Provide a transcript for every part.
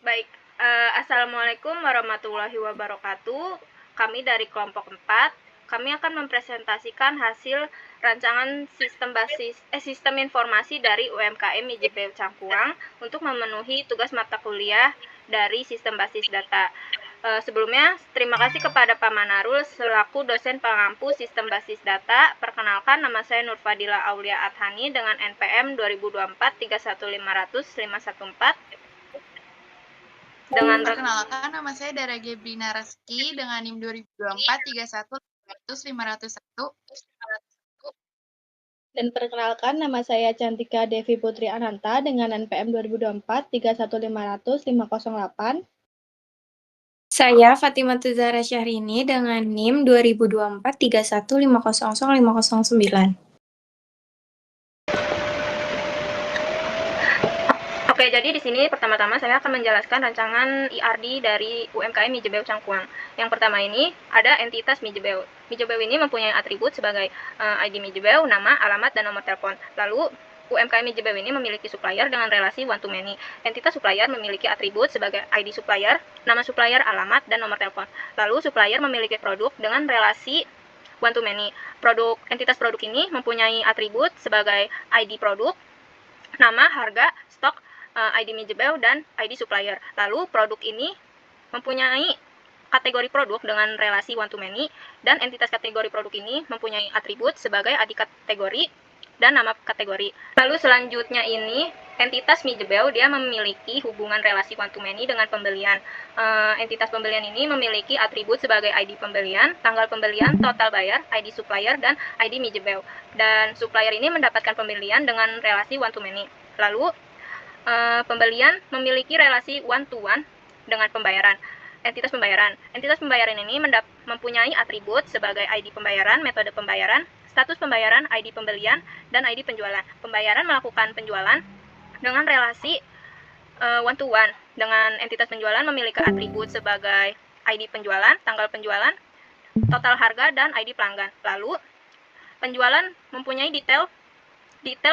Baik, assalamualaikum warahmatullahi wabarakatuh. Kami dari kelompok 4, kami akan mempresentasikan hasil rancangan sistem informasi dari UMKM IJB Cangkuang untuk memenuhi tugas mata kuliah dari sistem basis data. Sebelumnya, terima kasih kepada Pak Manarul selaku dosen pengampu sistem basis data. Perkenalkan, nama saya Nurfadila Aulia Adhani dengan NPM 2024 31500 514. Perkenalkan, nama saya Dara Gebrina Reski dengan NIM 2024 31501. Dan perkenalkan, nama saya Cantika Devi Putri Ananta dengan NPM 2024 31500 508. Saya Fatimah Tuzara Syahrini dengan NIM 2024 31500 509. Oke, jadi di sini pertama-tama saya akan menjelaskan rancangan IRD dari UMKM Mijebeu Cangkuang. Yang pertama ini ada entitas Mijebeu. Mijebeu ini mempunyai atribut sebagai ID Mijebeu, nama, alamat, dan nomor telepon. Lalu UMKM Mijebeu ini memiliki supplier dengan relasi one to many. Entitas supplier memiliki atribut sebagai ID supplier, nama supplier, alamat, dan nomor telepon. Lalu supplier memiliki produk dengan relasi one to many. Entitas produk ini mempunyai atribut sebagai ID produk, nama, harga, stok, ID Mijebeu, dan ID supplier. Lalu produk ini mempunyai kategori produk dengan relasi one to many, dan entitas kategori produk ini mempunyai atribut sebagai ID kategori dan nama kategori. Lalu selanjutnya ini entitas Mijebeu dia memiliki hubungan relasi one to many dengan pembelian. Entitas pembelian ini memiliki atribut sebagai ID pembelian, tanggal pembelian, total bayar, ID supplier, dan ID Mijebeu. Dan supplier ini mendapatkan pembelian dengan relasi one to many. Lalu pembelian memiliki relasi one to one dengan pembayaran. Entitas pembayaran ini mempunyai atribut sebagai ID pembayaran, metode pembayaran, status pembayaran, ID pembelian, dan ID penjualan. Pembayaran melakukan penjualan dengan relasi one to one. Dengan entitas penjualan memiliki atribut sebagai ID penjualan, tanggal penjualan, total harga, dan ID pelanggan. Lalu penjualan mempunyai detail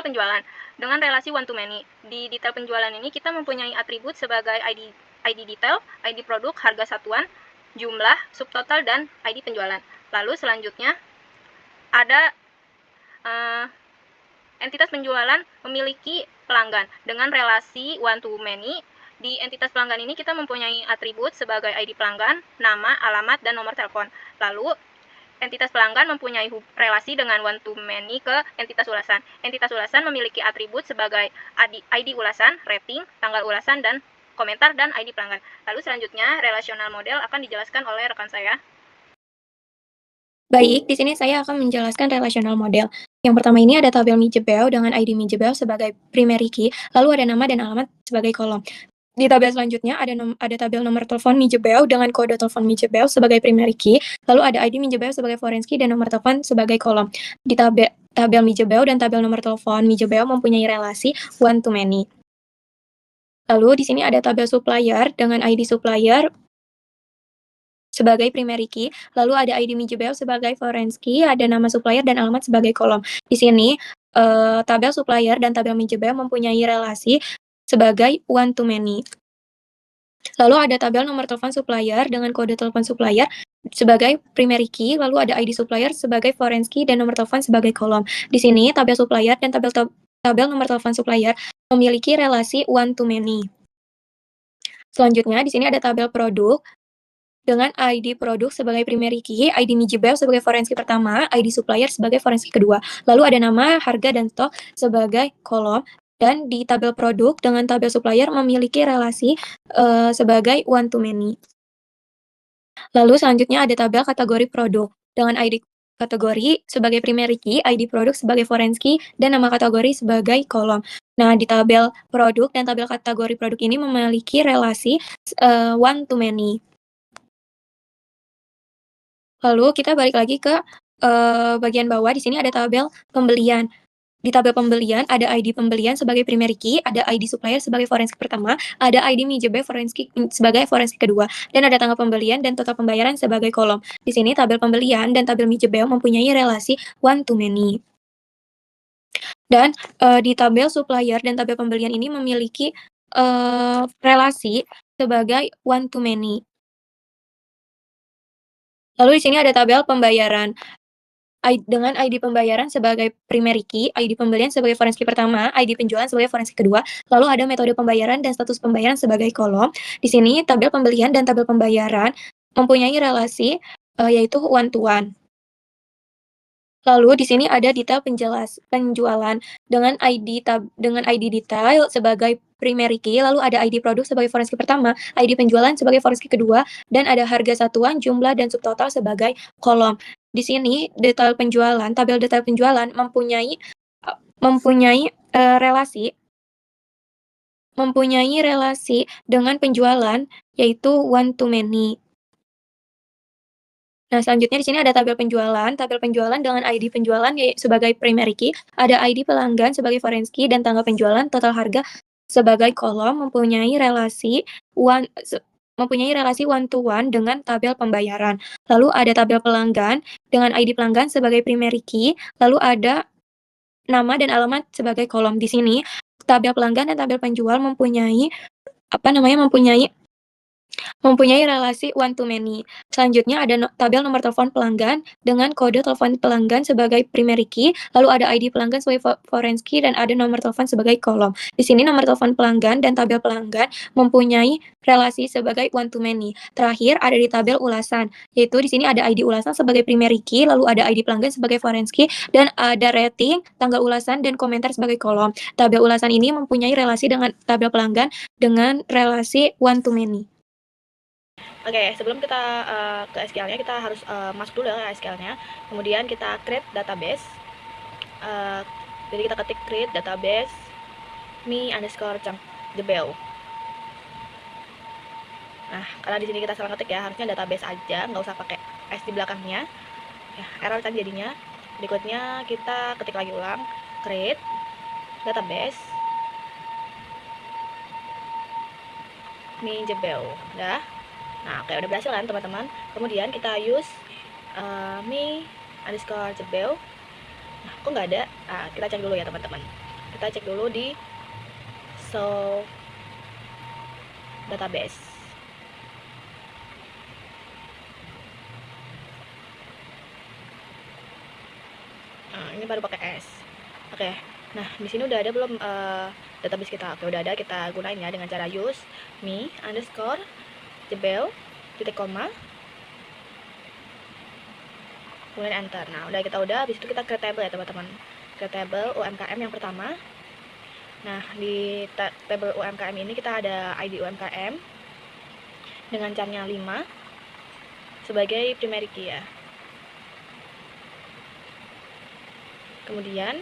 penjualan dengan relasi one to many. Di detail penjualan ini kita mempunyai atribut sebagai ID detail, ID produk, harga satuan, jumlah, subtotal, dan ID penjualan. Lalu selanjutnya ada entitas penjualan memiliki pelanggan dengan relasi one to many. Di entitas pelanggan ini kita mempunyai atribut sebagai ID pelanggan, nama, alamat, dan nomor telepon. Lalu entitas pelanggan mempunyai relasi dengan one to many ke entitas ulasan. Entitas ulasan memiliki atribut sebagai ID ulasan, rating, tanggal ulasan, dan komentar, dan ID pelanggan. Lalu selanjutnya relational model akan dijelaskan oleh rekan saya. Baik, di sini saya akan menjelaskan relational model. Yang pertama ini ada tabel Mijebeu dengan ID Mijebeu sebagai primary key, lalu ada nama dan alamat sebagai kolom. Di tabel selanjutnya ada tabel nomor telepon Mijebeu dengan kode telepon Mijebeu sebagai primary key, lalu ada ID Mijebeu sebagai foreign key dan nomor telepon sebagai kolom. Di tabel Mijebeu dan tabel nomor telepon Mijebeu mempunyai relasi one to many. Lalu di sini ada tabel supplier dengan ID supplier sebagai primary key, lalu ada ID Mijebeu sebagai foreign key, ada nama supplier dan alamat sebagai kolom. Di sini tabel supplier dan tabel Mijebeu mempunyai relasi sebagai one to many. Lalu ada tabel nomor telepon supplier dengan kode telepon supplier sebagai primary key, lalu ada ID supplier sebagai foreign key dan nomor telepon sebagai kolom. Di sini tabel supplier dan tabel nomor telepon supplier memiliki relasi one to many. Selanjutnya di sini ada tabel produk dengan ID produk sebagai primary key, ID Mijebeu sebagai foreign key pertama, ID supplier sebagai foreign key kedua. Lalu ada nama, harga, dan stok sebagai kolom. Dan di tabel produk dengan tabel supplier memiliki relasi sebagai one to many. Lalu selanjutnya ada tabel kategori produk dengan ID kategori sebagai primary key, ID produk sebagai foreign key, dan nama kategori sebagai kolom. Nah, di tabel produk dan tabel kategori produk ini memiliki relasi one to many. Lalu kita balik lagi ke bagian bawah. Di sini ada tabel pembelian. Di tabel pembelian ada ID pembelian sebagai primary key, ada ID supplier sebagai foreign key pertama, ada ID Mijebeu foreign key sebagai foreign key kedua, dan ada tanggal pembelian dan total pembayaran sebagai kolom. Di sini tabel pembelian dan tabel Mijebeu mempunyai relasi one to many. Dan di tabel supplier dan tabel pembelian ini memiliki relasi sebagai one to many. Lalu di sini ada tabel pembayaran. Dengan ID pembayaran sebagai primary key, ID pembelian sebagai foreign key pertama, ID penjualan sebagai foreign key kedua, lalu ada metode pembayaran dan status pembayaran sebagai kolom. Di sini tabel pembelian dan tabel pembayaran mempunyai relasi yaitu one to one. Lalu di sini ada detail penjualan dengan ID detail sebagai primary key, lalu ada ID produk sebagai foreign key pertama, ID penjualan sebagai foreign key kedua, dan ada harga satuan, jumlah, dan subtotal sebagai kolom. Di sini tabel detail penjualan mempunyai relasi dengan penjualan yaitu one to many. Nah, selanjutnya di sini ada tabel penjualan dengan ID penjualan sebagai primary key, ada ID pelanggan sebagai foreign key, dan tanggal penjualan, total harga sebagai kolom, mempunyai relasi one to one dengan tabel pembayaran. Lalu ada tabel pelanggan dengan ID pelanggan sebagai primary key, lalu ada nama dan alamat sebagai kolom. Di sini tabel pelanggan dan tabel penjual mempunyai relasi one to many. Selanjutnya ada tabel nomor telepon pelanggan dengan kode telepon pelanggan sebagai primary key, lalu ada ID pelanggan sebagai foreign key, dan ada nomor telepon sebagai kolom. Di sini nomor telepon pelanggan dan tabel pelanggan mempunyai relasi sebagai one to many. Terakhir ada di tabel ulasan, yaitu di sini ada ID ulasan sebagai primary key, lalu ada ID pelanggan sebagai foreign key, dan ada rating, tanggal ulasan, dan komentar sebagai kolom. Tabel ulasan ini mempunyai relasi dengan tabel pelanggan dengan relasi one to many. Oke, sebelum kita ke SQL-nya, kita harus masuk dulu ke SQL-nya. Kemudian kita create database. Jadi kita ketik create database me_jebel. Nah, karena di sini kita salah ketik ya, harusnya database aja, nggak usah pakai s di belakangnya. Ya, error tadi jadinya. Berikutnya kita ketik lagi ulang, create database me_jebel. Udah. Nah, oke, udah berhasil kan teman-teman. Kemudian kita use me_jebel. Nah, kok nggak ada? Nah, kita cek dulu ya teman-teman. Kita cek dulu di show database. Nah, ini baru pakai S. Oke. Nah, di sini udah ada belum database kita? Oke, udah ada. Kita gunain ya dengan cara use me_jebel titik koma, kemudian enter. Nah, habis itu kita create table ya teman-teman. Create table UMKM yang pertama. Nah, di table UMKM ini kita ada ID UMKM dengan carnya 5 sebagai primary key ya. Kemudian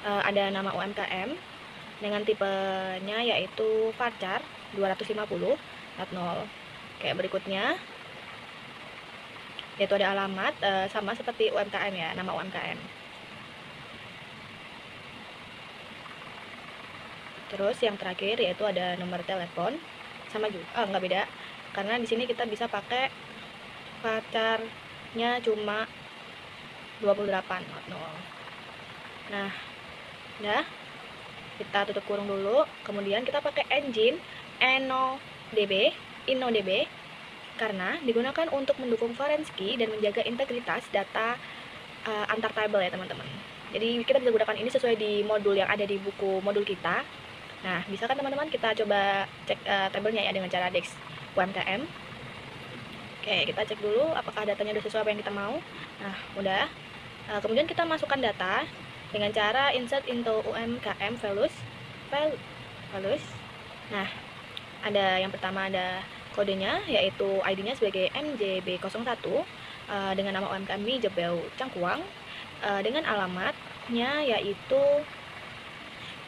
ada nama UMKM dengan tipenya yaitu varchar 250 .0. Oke, berikutnya yaitu ada alamat sama seperti UMKM ya, nama UMKM. Terus yang terakhir yaitu ada nomor telepon, sama juga, nggak beda, karena di sini kita bisa pakai varcharnya cuma 28 .0. Nah, udah, kita tutup kurung dulu, kemudian kita pakai engine InnoDB karena digunakan untuk mendukung foreign key dan menjaga integritas data antar tabel ya teman-teman. Jadi kita bisa gunakan ini sesuai di modul yang ada di buku modul kita. Nah, bisa kan teman-teman, kita coba cek tabelnya ya dengan cara Dex UMKM. Oke, kita cek dulu apakah datanya sudah sesuai apa yang kita mau. Nah, udah. Kemudian kita masukkan data dengan cara insert into UMKM values. Nah, ada yang pertama ada kodenya yaitu ID-nya sebagai MJB01 dengan nama UMKM me_jebel Cangkuang, dengan alamatnya yaitu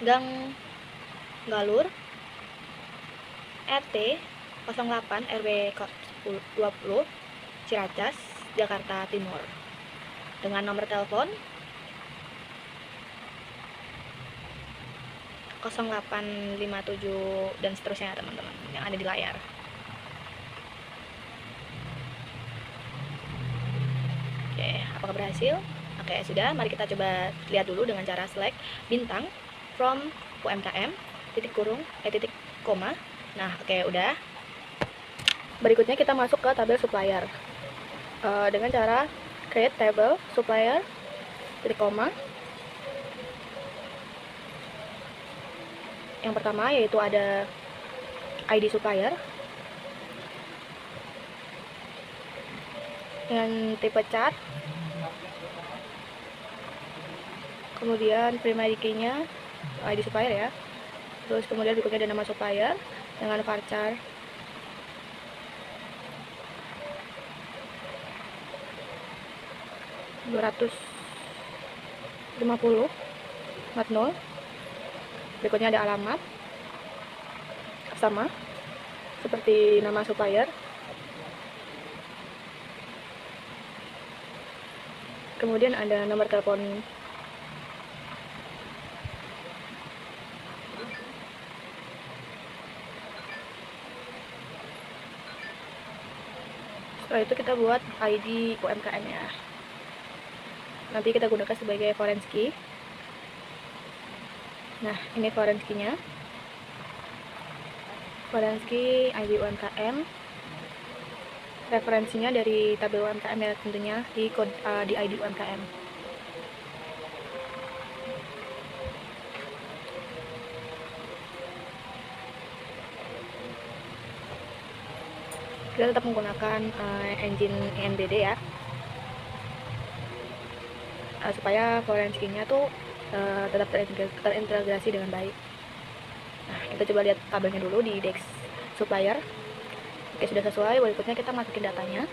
Gang Galur RT 08 RW 20 Ciracas, Jakarta Timur, dengan nomor telepon 0857 dan seterusnya teman-teman yang ada di layar. Oke, apakah berhasil? Oke, sudah. Mari kita coba lihat dulu dengan cara select bintang from UMKM titik kurung titik koma. Nah, oke, udah. Berikutnya kita masuk ke tabel supplier dengan cara create table supplier titik koma. Yang pertama yaitu ada ID supplier dengan tipe chart, kemudian primary key-nya ID supplier ya, terus kemudian berikutnya ada nama supplier dengan varchar $250 /0. Berikutnya ada alamat sama seperti nama supplier, kemudian ada nomor telepon setelah itu kita buat ID UMKM ya, nanti kita gunakan sebagai foreign key. Nah, ini foreign key-nya, foreign key ID UMKM, referensinya dari tabel UMKM ya, tentunya di ID UMKM. Kita tetap menggunakan engine ENBD ya, supaya foreign key-nya tuh tetap terintegrasi dengan baik. Nah, kita coba lihat tabelnya dulu di Dex supplier. Oke, sudah sesuai. Berikutnya kita masukin datanya.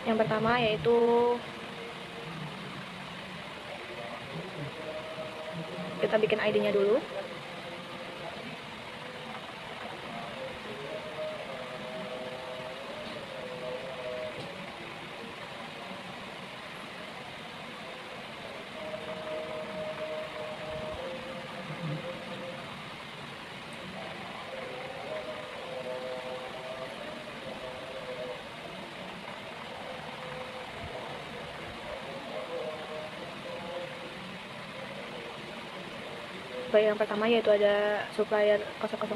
Yang pertama yaitu kita bikin ID-nya dulu. Supplier yang pertama yaitu ada supplier 001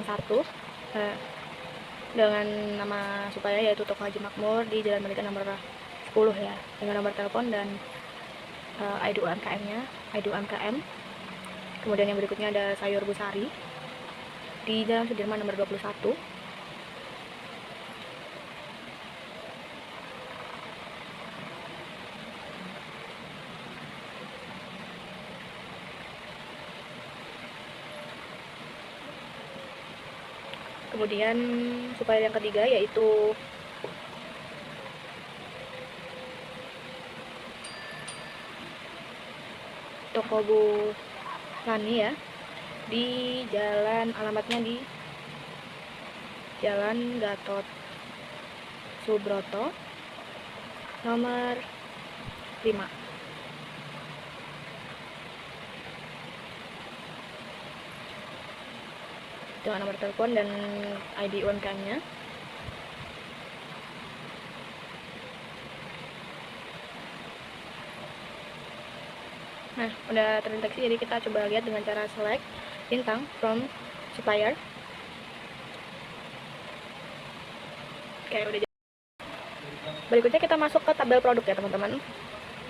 dengan nama supplier yaitu Toko Haji Makmur di Jalan Merdeka nomor 10 ya, dengan nomor telepon dan ID UMKM-nya, ID UMKM. Kemudian yang berikutnya ada Sayur Busari di Jalan Sudirman nomor 21. Kemudian supplier yang ketiga yaitu Toko Bu Lani ya, di jalan, alamatnya di Jalan Gatot Subroto nomor 5. Dengan nomor telepon dan ID UMKM-nya. Nah, udah terdeteksi, jadi kita coba lihat dengan cara select bintang from supplier. Oke, udah. Berikutnya kita masuk ke tabel produk ya teman-teman.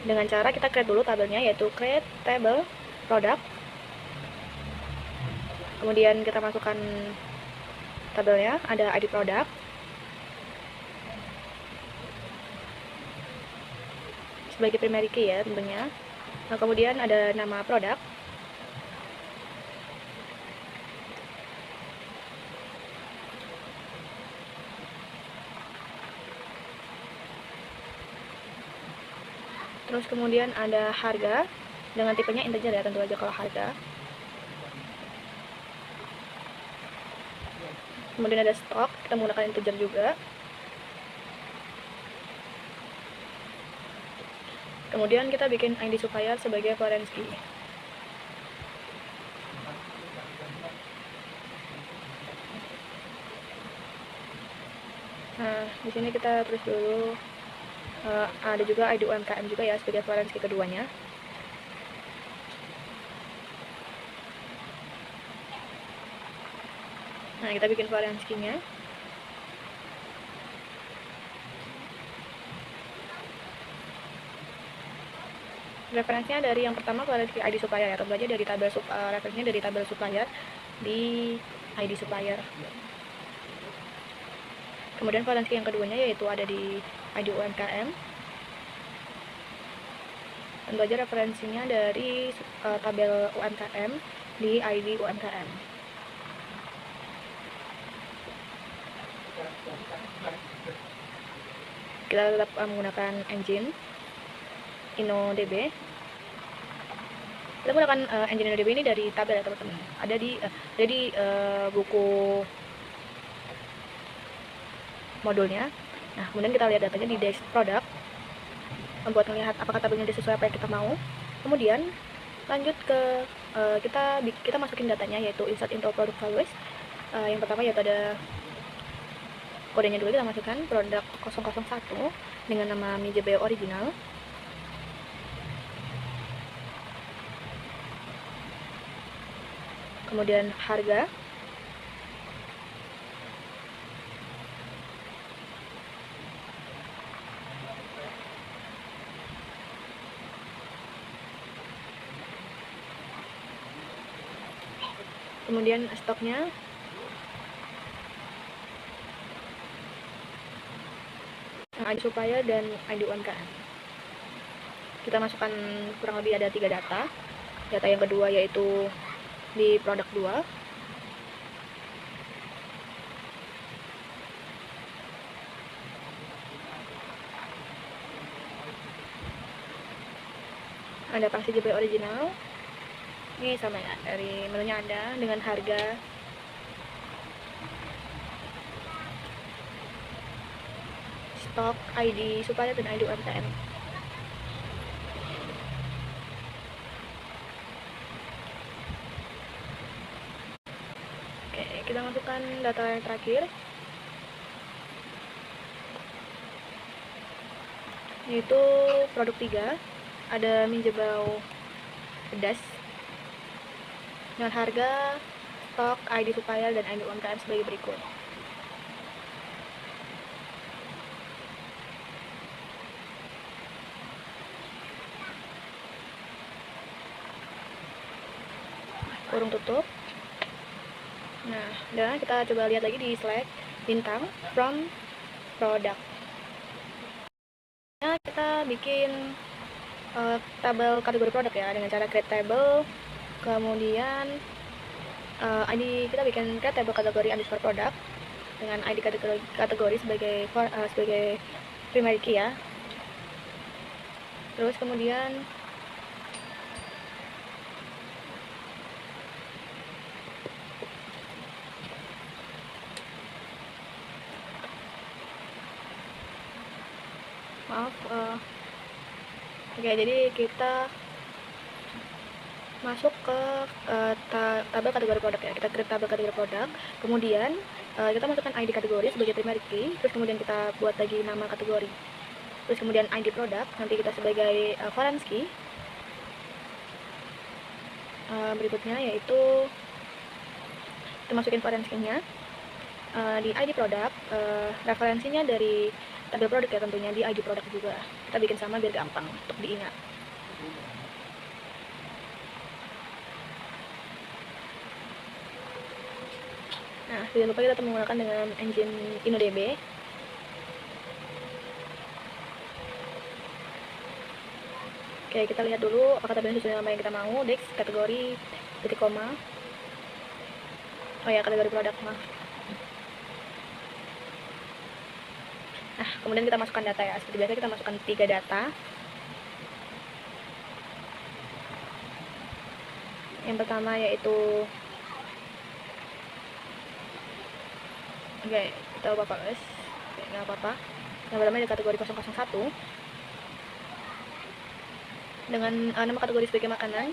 Dengan cara kita create dulu tabelnya, yaitu create table product. Kemudian kita masukkan tabelnya, ada ID produk, sebagai primary key ya tentunya. Nah, kemudian ada nama produk, terus kemudian ada harga dengan tipenya integer ya, tentu aja kalau harga. Kemudian ada stok, kita menggunakan integer juga. Kemudian kita bikin ID supplier sebagai foreign key. Nah, di sini kita tulis dulu, ada juga ID UMKM juga ya sebagai foreign key keduanya. Nah, kita bikin variance key-nya. Referensinya dari yang pertama variance key ID supplier, atau belajar dari tabel referensinya dari tabel supplier di ID supplier. Kemudian variance key yang keduanya yaitu ada di ID UMKM. Dan belajar referensinya dari tabel UMKM di ID UMKM. Kita tetap menggunakan engine InnoDB. Kita menggunakan engine InnoDB ini dari tabel ya teman-teman. Ada di buku modulnya. Nah, kemudian kita lihat datanya di Desk Product, membuat melihat apakah tabelnya sesuai apa yang kita mau. Kemudian lanjut ke kita masukin datanya, yaitu insert into product values. Yang pertama yaitu ada kodenya dulu, kita masukkan produk 001 dengan nama Mijebeo original. Kemudian harga, kemudian stoknya, ID supplier dan ID UMKM. Kita masukkan kurang lebih ada 3 data. Data yang kedua yaitu di produk 2. Ada pasti JP original. Ini sama ya, dari menunya ada dengan harga, stok, ID supplier dan ID UMKM. Oke, kita masukkan data yang terakhir, yaitu produk 3. Ada Mijebao pedas dengan harga, stok, ID supplier dan ID UMKM sebagai berikut. Kurung tutup. Nah, dan kita coba lihat lagi di slide bintang from product. Nah, kita bikin tabel kategori produk ya, dengan cara create table. Kemudian ID kita bikin create table kategori underscore product dengan ID kategori sebagai primary key ya. Terus kemudian oke, jadi kita masuk ke tabel kategori produk ya. Kita create tabel kategori produk, kemudian kita masukkan ID kategori sebagai primary key, terus kemudian kita buat lagi nama kategori, terus kemudian ID produk nanti kita sebagai variance key. Berikutnya yaitu kita masukin variance key-nya di ID produk, referensinya dari tabel produk ya, tentunya di ID produk juga. Kita bikin sama biar gampang untuk diingat. Nah, tidak lupa kita menggunakan dengan engine InnoDB. Oke, kita lihat dulu apakah tabelnya sesuai nama yang kita mau. Desk, kategori, titik koma. Oh ya, kategori produk, maaf. Nah, kemudian kita masukkan data ya. Seperti biasa kita masukkan 3 data. Yang pertama yaitu oke, kita ubah guys. Oke, nggak apa-apa. Yang pertama di kategori 001 dengan nama kategori sebagai makanan.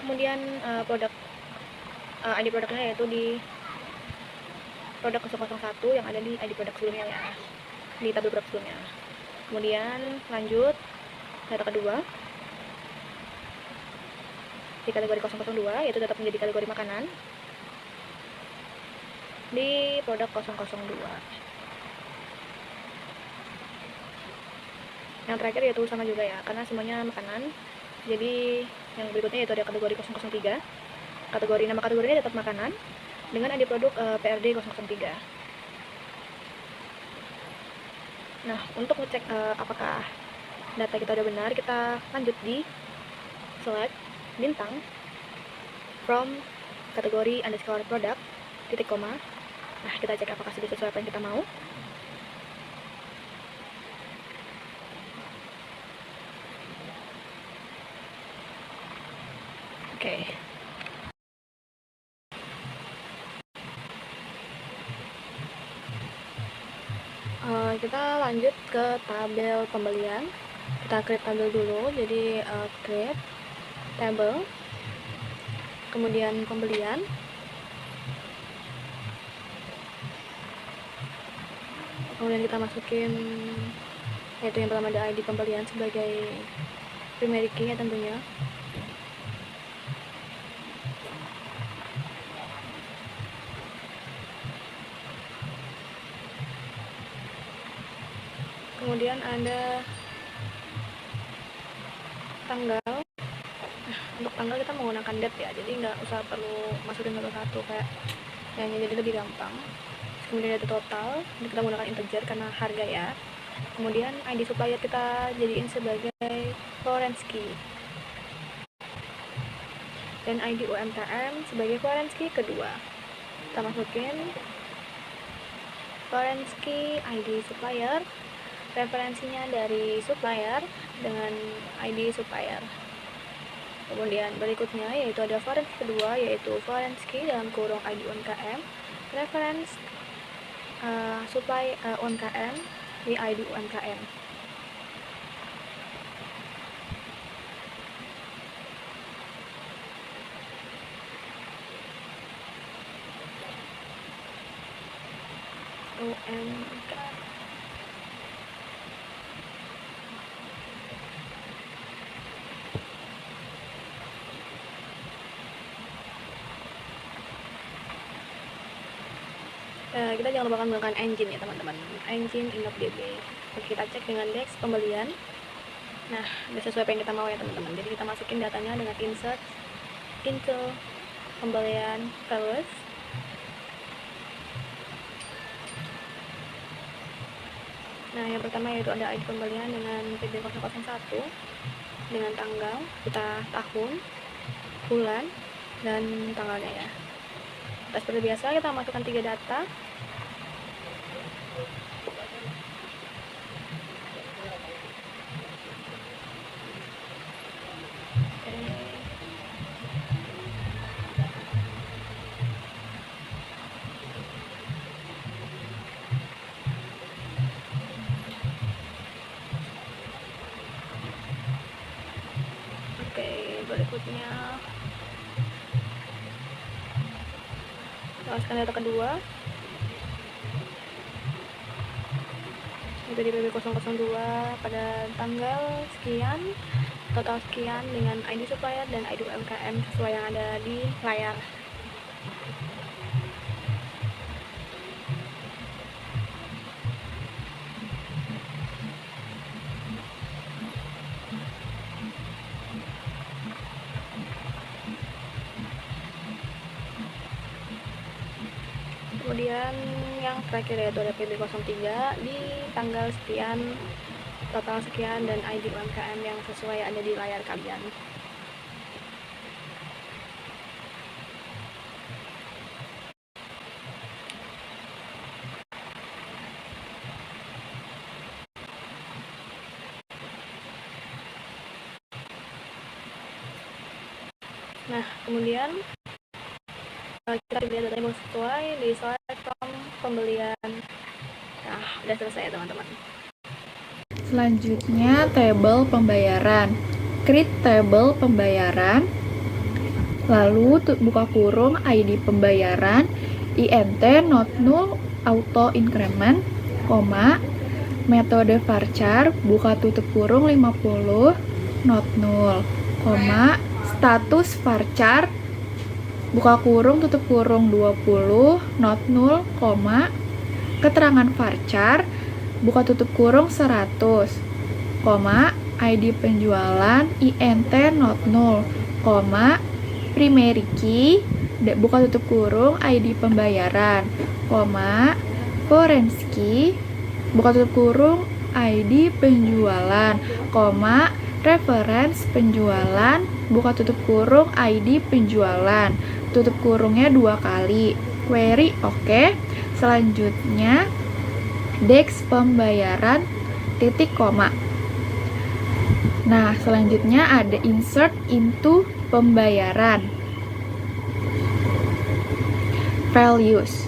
Kemudian produk ID produknya yaitu di produk 001 yang ada di ID produk sebelumnya ya, di tabel produk sebelumnya. Kemudian lanjut data kedua di kategori 002 yaitu tetap menjadi kategori makanan. di produk 002. Yang terakhir yaitu sama juga ya, karena semuanya makanan. Jadi yang berikutnya yaitu ada kategori 003. Nama kategorinya tetap makanan dengan ID produk PRD 003. Nah, untuk ngecek apakah data kita udah benar, kita lanjut di select bintang from kategori underscore product titik koma. Nah, kita cek apakah sudah sesuai apa yang kita mau. Oke. Kita lanjut ke tabel pembelian. Kita create tabel dulu, jadi create table, kemudian pembelian, kemudian kita masukin, yaitu yang pertama ada ID pembelian sebagai primary key ya tentunya. Kemudian ada tanggal. Nah, untuk tanggal kita menggunakan date ya, jadi nggak usah perlu masukin satu-satu kayak yang jadi lebih gampang. Kemudian ada total, ini kita menggunakan integer karena harga ya. Kemudian ID supplier kita jadiin sebagai foreign key, dan ID UMKM sebagai foreign key kedua. Kita masukin foreign key ID supplier, referensinya dari supplier dengan ID supplier. Kemudian berikutnya yaitu ada foreign key kedua, yaitu foreign key dalam kurung ID UMKM, reference supply UMKM di ID UMKM. UMKM. Kita jangan lupa menggunakan engine ya teman-teman, engine InnoDB. Oke, kita cek dengan desk pembelian. Nah, udah sesuai apa yang kita mau ya teman-teman. Jadi kita masukin datanya dengan insert into pembelian values. Nah, yang pertama yaitu ada ID pembelian dengan PB001 dengan tanggal, kita tahun, bulan, dan tanggalnya ya. Nah, seperti biasa kita masukkan 3 data. Oke, berikutnya masukkan data kedua, itu di PB002 pada tanggal sekian, total sekian dengan ID supplier dan ID UMKM sesuai yang ada di layar. Kemudian yang terakhir yaitu ada PB03 di tanggal sekian, total sekian, dan ID UMKM yang sesuai ada di layar kalian. Nah, kemudian kita pilih data yang sesuai di select from pembelian. Nah, udah selesai ya teman-teman. Selanjutnya tabel pembayaran. Create tabel pembayaran. Lalu buka kurung ID pembayaran, INT not null auto increment, koma, metode varchar, buka tutup kurung 50 not null, koma, status varchar buka kurung, tutup kurung 20, not 0, koma, keterangan varchar, buka tutup kurung 100, koma, ID penjualan, INT not 0, koma, primary key, buka tutup kurung, ID pembayaran, koma, foreign key, buka tutup kurung, ID penjualan, koma, reference penjualan, buka tutup kurung, ID penjualan, tutup kurungnya 2 kali, query oke. Selanjutnya dex pembayaran, titik koma. Nah, selanjutnya ada insert into pembayaran, values.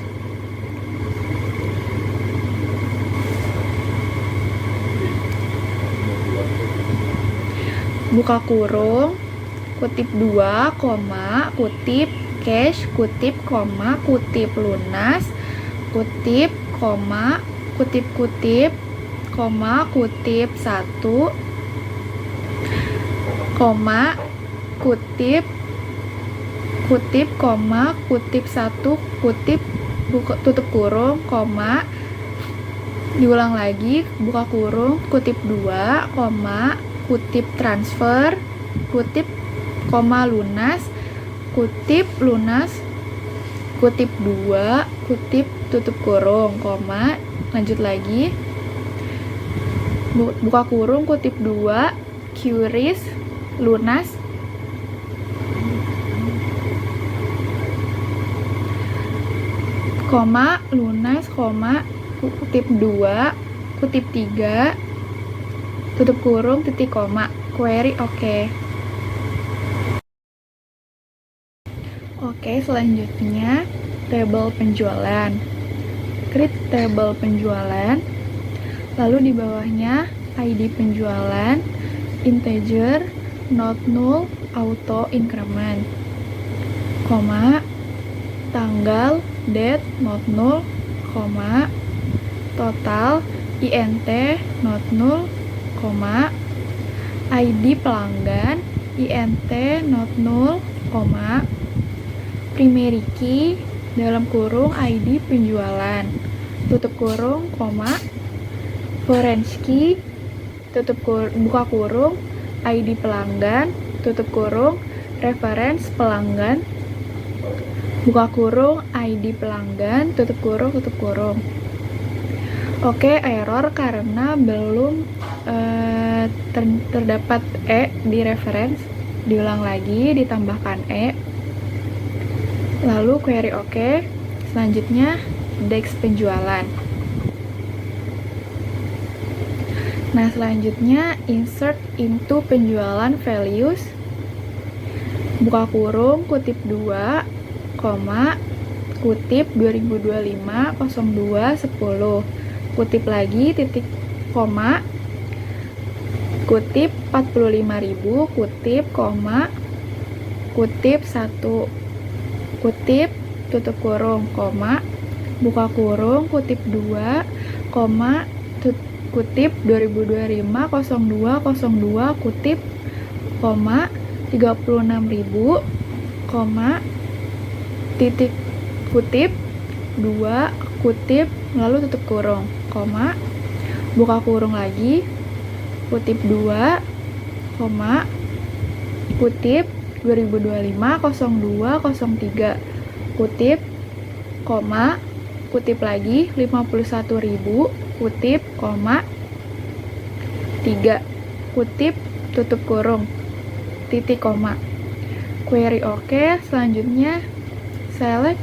Buka kurung, kutip 2, koma, kutip cash, kutip, koma, kutip lunas, kutip, koma, kutip-kutip, koma, kutip 1, koma, kutip, kutip, koma, kutip 1, kutip, tutup kurung, koma, diulang lagi, buka kurung, kutip 2, koma, kutip transfer, kutip, koma, lunas, kutip, lunas, kutip 2, kutip, tutup kurung, koma, lanjut lagi, buka kurung, kutip 2, queries, lunas, koma, lunas, koma, kutip 2, kutip 3, tutup kurung, titik koma, query oke. Oke, selanjutnya tabel penjualan. Create tabel penjualan, lalu di bawahnya ID penjualan, integer, not null, auto increment, koma, tanggal, date, not null, koma, total, INT, not null, koma, ID pelanggan, INT, not null, koma, primary key, dalam kurung ID penjualan, tutup kurung, koma, foreign key, buka kurung, ID pelanggan, tutup kurung, reference pelanggan, buka kurung, ID pelanggan, tutup kurung, tutup kurung. Oke, error karena belum terdapat E di reference. Diulang lagi, ditambahkan E. Lalu query oke. Selanjutnya dex penjualan. Nah, selanjutnya insert into penjualan values. Buka kurung, kutip 2, koma, kutip 2025 02 10. Kutip lagi, titik koma, kutip 45.000, kutip, koma, kutip 1, kutip, tutup kurung, koma, buka kurung, kutip 2, koma, kutip 2025 02 kutip, koma, 36.000, koma, titik kutip 2, kutip, lalu tutup kurung, koma, buka kurung lagi, kutip 2, koma, kutip 2025 02 03, kutip, koma, kutip lagi 51.000, kutip, koma, 3, kutip, tutup kurung, titik koma, query oke. Selanjutnya select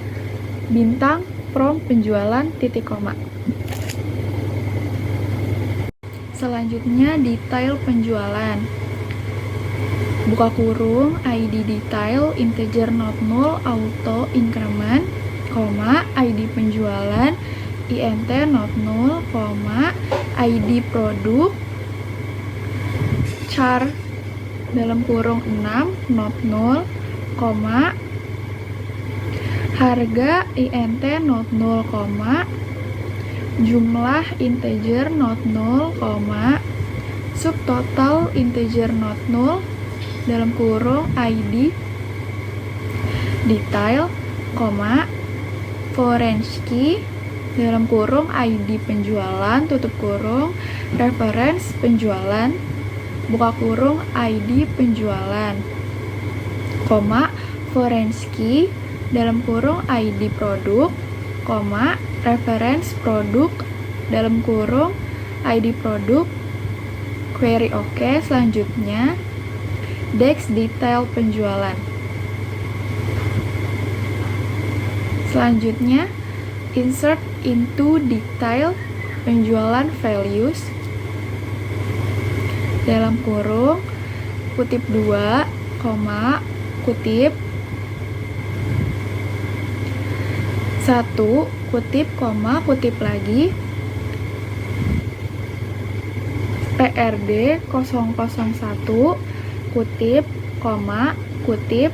bintang from penjualan, titik koma. Selanjutnya detail penjualan. Buka kurung, ID detail, integer not null, auto increment, koma, ID penjualan, INT not null, koma, ID produk, char dalam kurung 6 not null, koma, harga INT not null, koma, jumlah integer not null, koma, subtotal integer not null, dalam kurung ID detail, koma, Forensky, dalam kurung ID penjualan, tutup kurung, reference penjualan, buka kurung ID penjualan, koma, Forensky, dalam kurung ID produk, koma, reference produk, dalam kurung ID produk, query oke. Selanjutnya Dex detail penjualan. Selanjutnya insert into detail penjualan values, dalam kurung kutip 2, koma, kutip 1, kutip, koma, kutip lagi, PRD 001, kutip, koma, kutip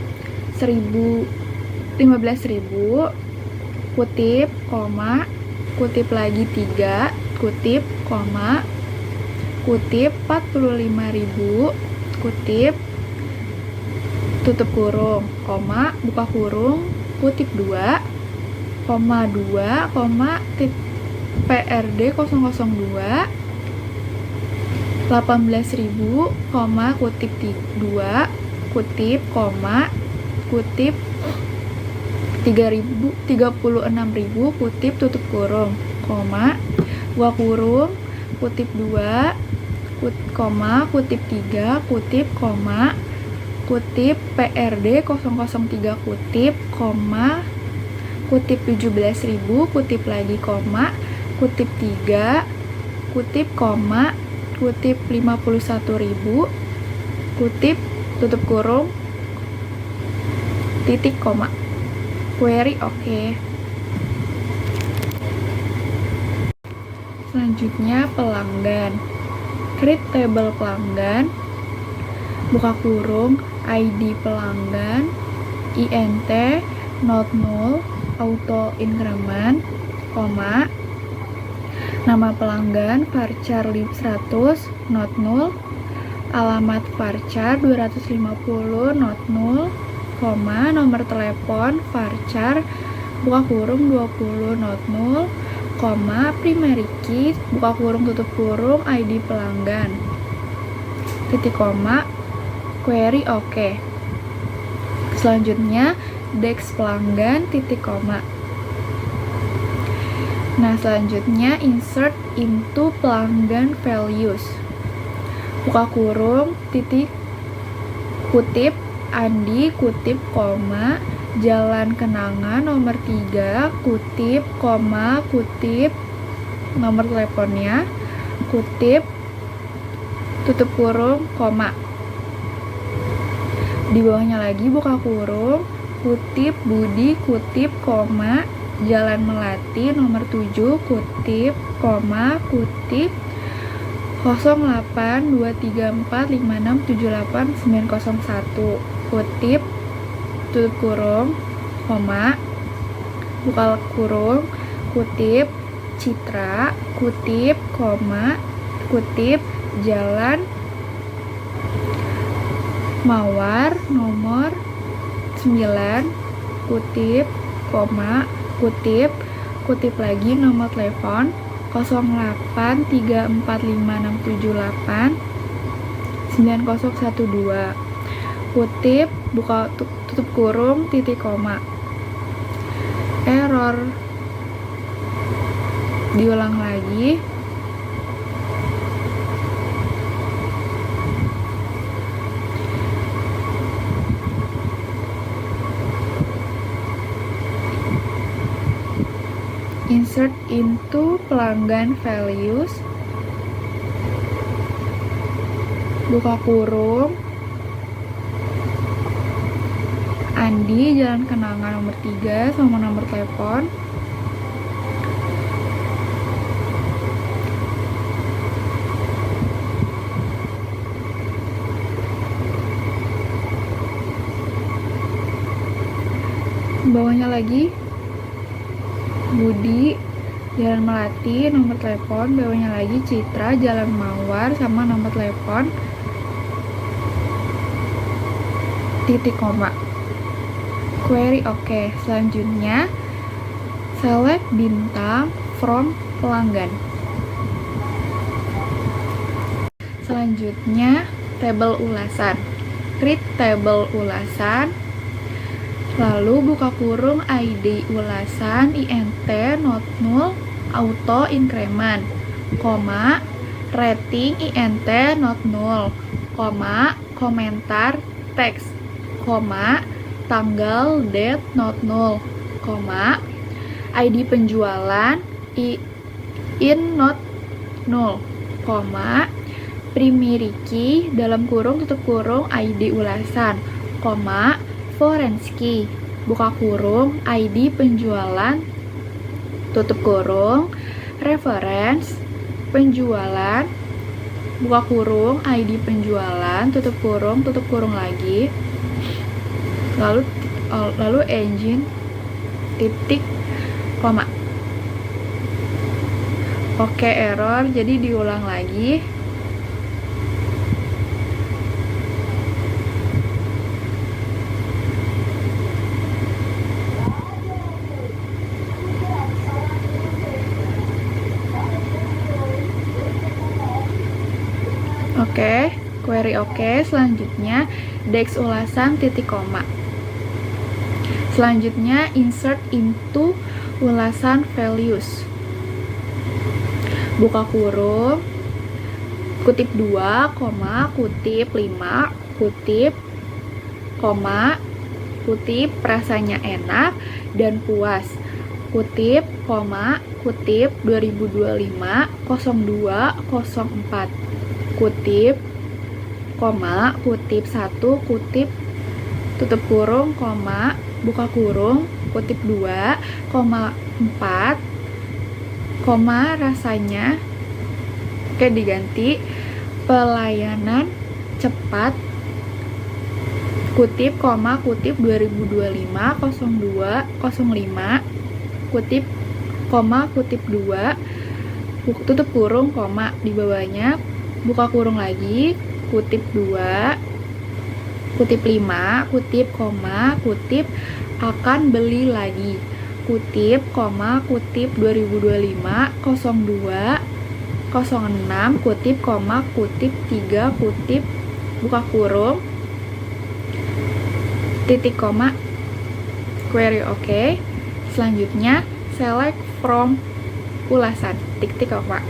15.000, kutip, koma, kutip lagi 3, kutip, koma, kutip 45.000, kutip, tutup kurung, koma, buka kurung, kutip 2, koma 2, koma, PRD 002, 18.000, koma, kutip 2, kutip, koma, kutip 36.000, kutip, tutup kurung, koma, buka kurung, kutip 2, koma, kutip 3, kutip, koma, kutip PRD 003, kutip, koma, kutip 17.000, kutip lagi, koma, kutip 3, kutip, koma, kutip 51.000, kutip, tutup kurung, titik, koma, query oke. Selanjutnya pelanggan, create table pelanggan, buka kurung, ID pelanggan, INT, not null, auto increment, koma, nama pelanggan, varchar lib 100, not null, alamat varchar 250, not null, koma, nomor telepon, varchar, buka kurung 20, not null, koma, primary key, buka kurung, tutup kurung, ID pelanggan, titik, koma, query oke. Selanjutnya Dex pelanggan, titik, koma. Nah, selanjutnya insert into pelanggan values, buka kurung, titik, kutip, Andi, kutip, koma, Jalan Kenangan nomor 3, kutip, koma, kutip, nomor teleponnya, kutip, tutup kurung, koma. Di bawahnya lagi buka kurung, kutip, Budi, kutip, koma, Jalan Melati nomor 7, kutip, koma, kutip, 082345678901, kutip, tutup kurung, koma, buka kurung, kutip, Citra, kutip, koma, kutip, Jalan Mawar nomor 9, kutip, koma, kutip, kutip lagi nomor telepon 083456789012, kutip, buka tutup kurung, titik, koma, error. Diulang lagi, insert into pelanggan values, buka kurung, Andi, Jalan Kenangan nomor 3 sama nomor telepon, bawahnya lagi Budi, Jalan Melati nomor telepon, bawahnya lagi Citra, Jalan Mawar sama nomor telepon, titik, koma. query oke. Selanjutnya, select bintang from pelanggan. Selanjutnya, tabel ulasan. Create tabel ulasan. Lalu buka kurung ID ulasan int not null auto increment, koma rating int not null, koma komentar teks, koma tanggal date not null, koma ID penjualan in not null, koma primary key dalam kurung tutup kurung ID ulasan, koma foreign key buka kurung ID penjualan tutup kurung reference penjualan buka kurung ID penjualan tutup kurung lagi, lalu engine titik koma. Oke, error, jadi diulang lagi. Oke, query oke. Selanjutnya dex ulasan titik koma. Selanjutnya insert into ulasan values. Buka kurung kutip 2, koma, kutip 5, kutip, koma, kutip rasanya enak dan puas, kutip, koma, kutip 2025 0204, kutip, koma, kutip 1, kutip tutup kurung, koma, buka kurung, kutip 2, koma 4, koma rasanya oke diganti pelayanan cepat, kutip, koma, kutip 2025 0205, kutip, koma, kutip 2, tutup kurung, koma, di bawahnya buka kurung lagi, kutip 2, kutip 5, kutip, koma, kutip akan beli lagi, kutip, koma, kutip 2025 02 06, kutip, koma, kutip 3, kutip, buka kurung, titik koma, query oke. Selanjutnya select from ulasan, titik koma.